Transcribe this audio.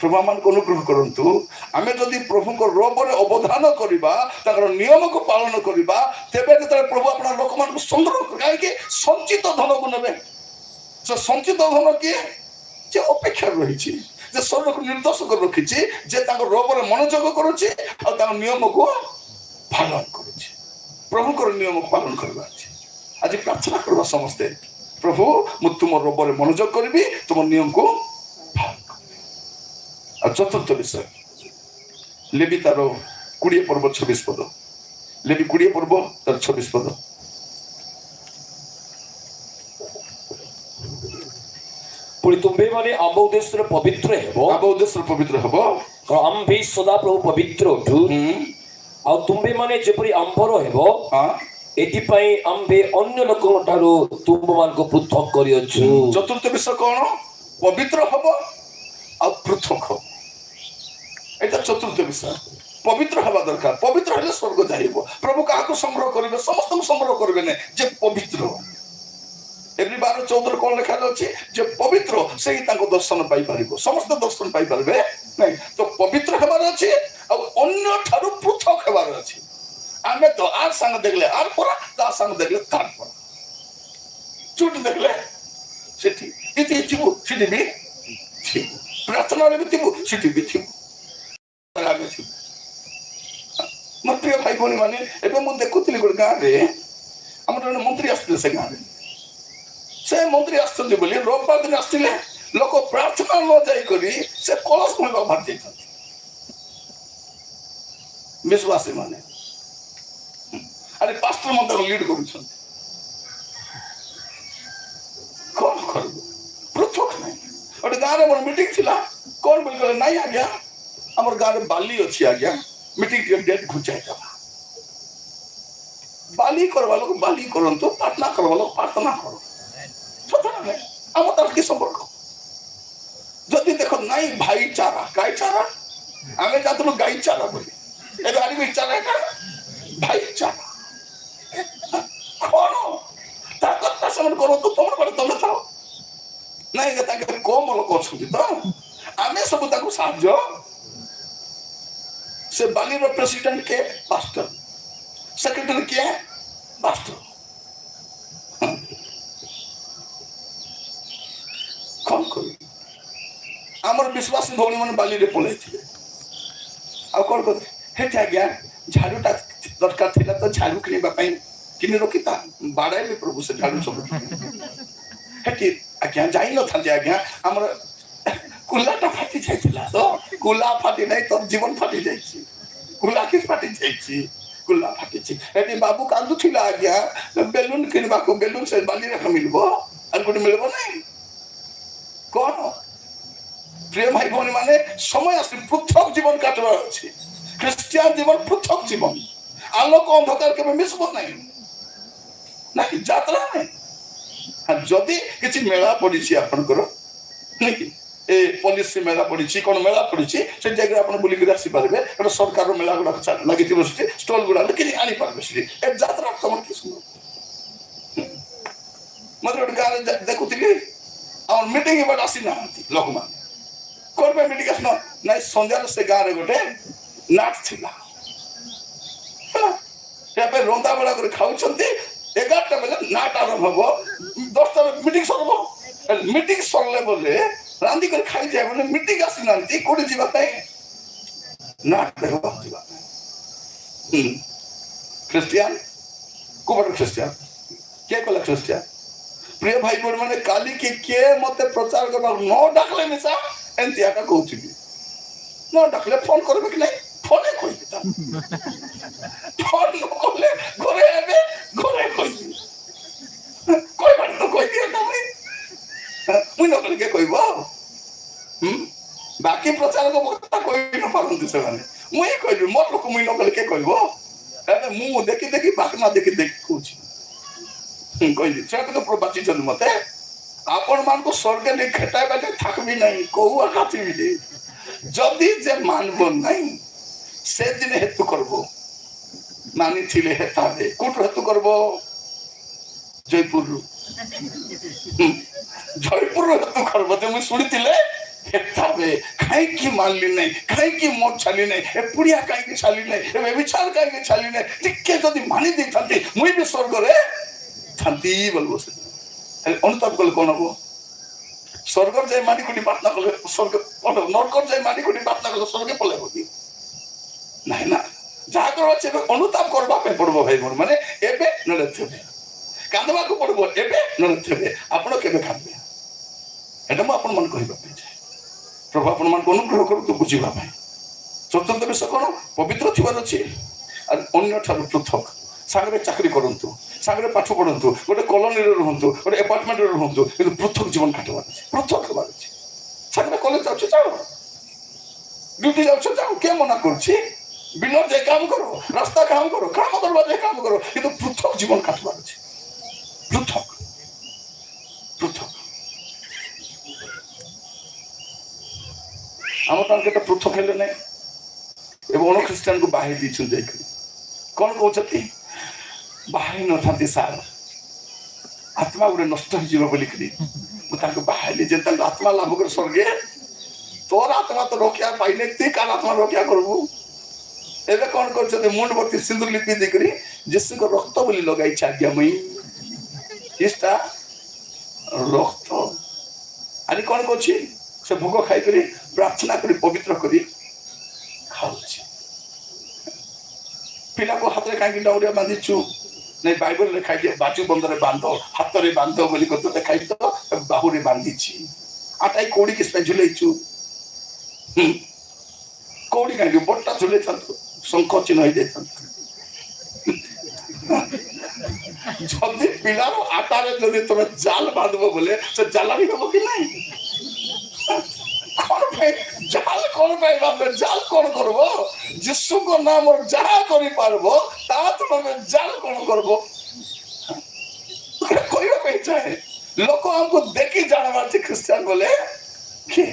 प्रभु आमको अनुग्रह करंतु आमे जदि प्रभु को रोबरे अवधान करिबा ताकर नियम को पालन करिबा तेबे जते प्रभु अपना लोक मान को संग्रह काहे कि संचित धन को नेबे से संचित धन के जे अपेक्षा रही छी जे शरीर को निर्दोष कर रखी छी जे ताकर रोबरे मनोयोग करूची आ ताकर नियम को पालन करूची प्रभु को नियम को पालन करबा छी आज प्रार्थना करबा समस्ते प्रभु मु तुम रोबरे मनोयोग करबी तुम नियम को चतुर्थ विषय लेवी तार 20 पर्व 26 पद लेवी 20 पर्व तार 26 पद पुणी तुम्बे माने आम उद्देश्य पवित्र हेबो आम उद्देश्य पवित्र हेबो आम भी सदा प्रभु पवित्र उठु आ तुम्बे माने जेपरि आंभर हेबो हां एति पई आंबे अन्य लोकन ठारो तुंब मान को पृथक करियछु चतुर्थ विषय कोन पवित्र हेबो आ पृथक हो एटा चतुर्थ विषय पवित्र हवा दरकार पवित्र हेले स्वर्ग जाइबो प्रभु काको संग्रह करिवे समस्त को संग्रह करिवे ने जे पवित्र एवरी 12-14 कोन लिखा अछि जे पवित्र सेही ताको दर्शन पाई परिबो समस्त दर्शन पाई परबे नहीं तो पवित्र हवार अछि आ अन्य ठारु पृथक हवार अछि आमे तो आर संग देखले आर परा ता संग देखले तार परा चुट देखले सेठी इति थिबु सिधि भी थिबु प्रार्थना रे थिबु सिधि भी थिबु मोर प्रिय भाई भौणी माने एबे मु देखुतली गोटे गाँव रे हमर जने मंत्री आस्ते से गाँव रे से मंत्री आस्ते बोली रविवार दिन आस्ते लोक प्रार्थना न जाई करी से कलश में बाहर जाई विश्वासी माने अरे पास्टर मंत्र लीड करू छन कोन करबो पृथक नहीं ओटे गाँव रे मोर मीटिंग थिला कोन बोल गले नहीं आ गया हमर गाँव रे बाली अछि आ गया मीटिंग के डेट घुचाई दबा बाली करवा लोग बाली करंतु प्रार्थना करवा लोग प्रार्थना करो सतना नहीं हम तर की संपर्क जदि देखो नहीं भाईचारा गाईचारा आमे जातलो गाईचारा बोली ए गाड़ी में चारा का भाईचारा कोन ताकत शासन करो तो तुम पर तुम थाओ नहीं के ताके कोम लोग छुटी तो आमे सब ताको साहाय्य से बाली रो प्रेसिडेंट के पास्टर सेक्रेटरी के पास्टर कौन कोई आमर विश्वासी भौणी मन बाली रे पले थिले आ कोन को हेठा गया झाड़ूटा दरकार थिला तो झाड़ू किनिबा पई किनि रखिता बाड़ाइले प्रभु से झाड़ू सब हेठी आज्ञा जाई न था आज्ञा हमर कुलाटा फाटी जाइथिला तो कुला फाटी नहीं तो जीवन फाटी जाइछि कुला किस फाटी जाइछि कुला फाटी छि एटी बाबू कांदु थिला आज्ञा बेलून किनबा को बेलून से बाली रे मिलबो और गुड मिलबो नहीं कोन प्रिय भाई भौणी माने समय आसी पृथक जीवन काटबा अछि क्रिश्चियन जीवन पृथक जीवन आलोक अंधकार के मिसबो नहीं नहीं यात्रा नहीं जदि किछि मेला पड़ी छि आपन करो नहीं ए पुलिस मेला पड़ी कौन मेला पड़ी से जगह आप बुलिक आसी पारे गोटे सरकार मेला गुड़ा लगी स्टल गुड़ा कि आनी पारे ए यात्रा तुम कि सुन मत गोटे गाँव देखुली आम मीटिंग बाट आसी ना लोक मैंने कौन पे मीटिंग आसन ना सन्ध्यार से गाँव में गोटे नाट थिला रंधा बेला कर खाऊ 11टा बेले नाट आरंभ हम 10टा मीटिंग सरब मीटिंग सरले बोले रांदी कर खाई जाए बोले मीटिंग आसी नांती कोडी जीवा ताई नाट देखबा जीवा क्रिश्चियन कोबर क्रिश्चियन के कोला क्रिश्चियन प्रिय भाई बोल माने काली के मते प्रचार करबा न डाकले मिसा एंती आका कहउछि न डाकले फोन करबे कि नहीं फोने कोइ ता फोन न करले घरे आबे घरे कोई बात तो कोई दिया ना मुई न करके कहबो बाकी प्रचार को बता कोई न पारंती से माने मुई कहबी मोर लोक मुई न करके कहबो एबे मु देखि देखि बाकना देखि देखि कहउछि कहबी से तो प्रबाची चल मते आपन मान को स्वर्ग ने खेटाय बाटे थाकबी नहीं कहू खाती भी जदि जे मानबो नहीं से दिन हेतु करबो मानी थिले हेता दे कोट हेतु करबो जयपुर हेतु करबो ते मुई सुनिथिले ଏତାବେ କାହିଁକି ମାରିଲି ନାହିଁ, କାହିଁକି ମୋର ଛାଲି ନାହିଁ, ଏ ପୁଡ଼ିଆ କାହିଁକି ଛାଲି ନାହିଁ, ଏ ବ୍ୟଭିଚାର କାହିଁକି ଛାଲି ନାହିଁ, ଟିକେ ଯଦି ମାନି ଦେଇଥାନ୍ତି ମୁଇଁ ବି ସ୍ୱର୍ଗରେ ଥାନ୍ତି ବୋଲିବ। ସେ ଅନୁତାପ କଲେ କ'ଣ ହବ? ସ୍ୱର୍ଗରେ ଯାଇ ମାନି କୋଟି ପ୍ରାର୍ଥନା କଲେ ସ୍ୱର୍ଗ, ନରକରେ ଯାଇ ମାନି କୋଟି ପ୍ରାର୍ଥନା କଲେ ସ୍ୱର୍ଗ ପଳେଇବ କି? ନାହିଁ ନା, ଯାହା କରିବା ଅଛି ଏବେ ଅନୁତାପ କରିବା ପାଇଁ ପଡିବ ଭାଇ ଭଉଣୀ ମାନେ। ଏବେ ନହେଲେ ଥିବେ କାନ୍ଦବାକୁ ପଡିବ, ଏବେ ନହେଲେ ଥିବେ। ଆପଣ କେବେ କାନ୍ଦବେ? ଏଇଟା ମୁଁ ଆପଣମାନଙ୍କୁ କହିବା ପାଇଁ ଚାହେଁ। ପ୍ରଭୁ ଆପଣମାନଙ୍କୁ ଅନୁଗ୍ରହ କରନ୍ତୁ ବୁଝିବା ପାଇଁ। ଚତୁର୍ଥ ବିଷୟ କ'ଣ? ପବିତ୍ର ଥିବାର ଅଛି ଆଉ ଅନ୍ୟଠାରୁ ପୃଥକ। ସାଙ୍ଗରେ ଚାକିରି କରନ୍ତୁ, ସାଙ୍ଗରେ ପାଠ ପଢନ୍ତୁ, ଗୋଟେ କଲୋନୀରେ ରୁହନ୍ତୁ, ଗୋଟେ ଆପାର୍ଟମେଣ୍ଟରେ ରୁହନ୍ତୁ, କିନ୍ତୁ ପୃଥକ ଜୀବନ କାଟିବାର ଅଛି, ପୃଥକ ହେବାର ଅଛି। ସାଙ୍ଗରେ କଲେଜ ଯାଉଛ ଯାଅ, ଡ୍ୟୁଟି ଯାଉଛ ଯାଅ, କିଏ ମନା କରୁଛି? ବିଲର ଯାଇ କାମ କର, ରାସ୍ତା କାମ କର, କାମ କରିବା ଯାଇ କାମ କର, କିନ୍ତୁ ପୃଥକ ଜୀବନ କାଟିବାର ଅଛି। ପୃଥକ ପୃଥକ। ଆମ ତାଙ୍କ କେତେ ପୃଥକ ହେଲେ ନାହିଁ। ଏବେ ଅଣ ଖ୍ରୀଷ୍ଟିଆନକୁ ବାହାଇ ଦେଇଛନ୍ତି ଯାଇକରି। କ'ଣ କହୁଛନ୍ତି? ବାହାଇ ନଥାନ୍ତି ସାର୍, ଆତ୍ମା ଗୋଟେ ନଷ୍ଟ ହେଇଯିବ ବୋଲିକିରି ମୁଁ ତାଙ୍କୁ ବାହାଇଲି ଯେ ତାଙ୍କ ଆତ୍ମା ଲାଭ କରି ସ୍ୱର୍ଗେ। ତୋର ଆତ୍ମା ତ ରକ୍ଷା ପାଇଲେ, ତୁଇ କାହାର ଆତ୍ମା ରକ୍ଷା କରିବୁ? ଏବେ କ'ଣ କରୁଛନ୍ତି? ମୁଣ୍ଡ ଭର୍ତ୍ତି ସିନ୍ଦୁର ଲିପି ଦେଇକରି ଯୀଶୁଙ୍କ ରକ୍ତ ବୋଲି ଲଗାଇଛି ଆଜ୍ଞା ମୁଇଁ, ଇସ୍ଟା ରକ୍ତ। ଆଜି କ'ଣ କରୁଛି? ସେ ଭୋଗ ଖାଇକରି ପ୍ରାର୍ଥନା କରି ପବିତ୍ର କରି ଖାଉଛି। ପିଲାକୁ ହାତରେ କାହିଁକି ଡାଉରିଆ ବାନ୍ଧିଛୁ? ନାଇଁ ବାଇବଲ ଲେଖା ହେଇଛି ବାଜୁ ବନ୍ଧରେ ବାନ୍ଧ, ହାତରେ ବାନ୍ଧ ବୋଲି କଥା ଲେଖା ହେଇଛି, ତ ବାହୁରେ ବାନ୍ଧିଛି। ଆଟାଇ କଉଡ଼ିକି ଝୁଲେଇଛୁ? କଉଡ଼ି କାହିଁକି? ବଟଟା ଝୁଲେଇଥାନ୍ତୁ, ଶଙ୍ଖ ଚିହ୍ନ ହେଇଯାଇଥାନ୍ତୁ। ଯଦି ପିଲାର ଆଟାରେ ଯଦି ତମେ ଜାଲ ବାନ୍ଧିବ ବୋଲେ ସେ ଜାଲାଣି ହବ କି ନାହିଁ? କ'ଣ ପାଇଁ ଜାଲ କ'ଣ ପାଇଁ ବାନ୍ଧିବ? ଜାଲ କ'ଣ କରିବ? ଯୀଶୁଙ୍କ ନାମରେ ଯାହା କରିପାରିବ ତା ତମେ ଜାଲ କ'ଣ କରିବ? କହିବା ପାଇଁ ଚାହେଁ। ଲୋକ ଆମକୁ ଦେଖି ଜାଣବାର ଖ୍ରୀଷ୍ଟିଆନ ବୋଲେ କିଏ?